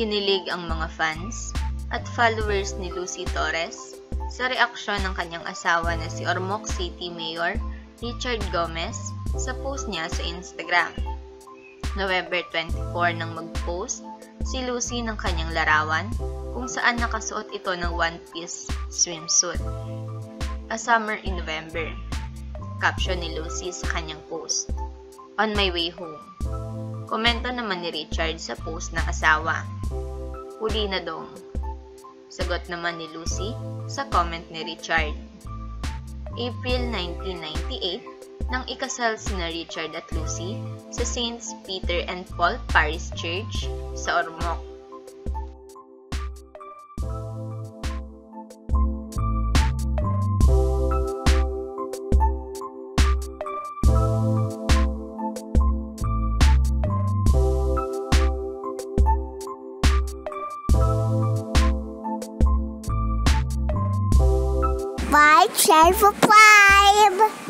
Kinilig ang mga fans at followers ni Lucy Torres sa reaksyon ng kanyang asawa na si Ormoc City Mayor Richard Gomez sa post niya sa Instagram. November 24 nang mag-post si Lucy ng kanyang larawan kung saan nakasuot ito ng one-piece swimsuit. A Summer in November. Caption ni Lucy sa kanyang post, "On my way home." Komento naman ni Richard sa post ng asawa, "Huli na dong." Sagot naman ni Lucy sa comment ni Richard. April 1998, nang ikasal sina Richard at Lucy sa Saints Peter and Paul Parish Church sa Ormoc. Share, subscribe!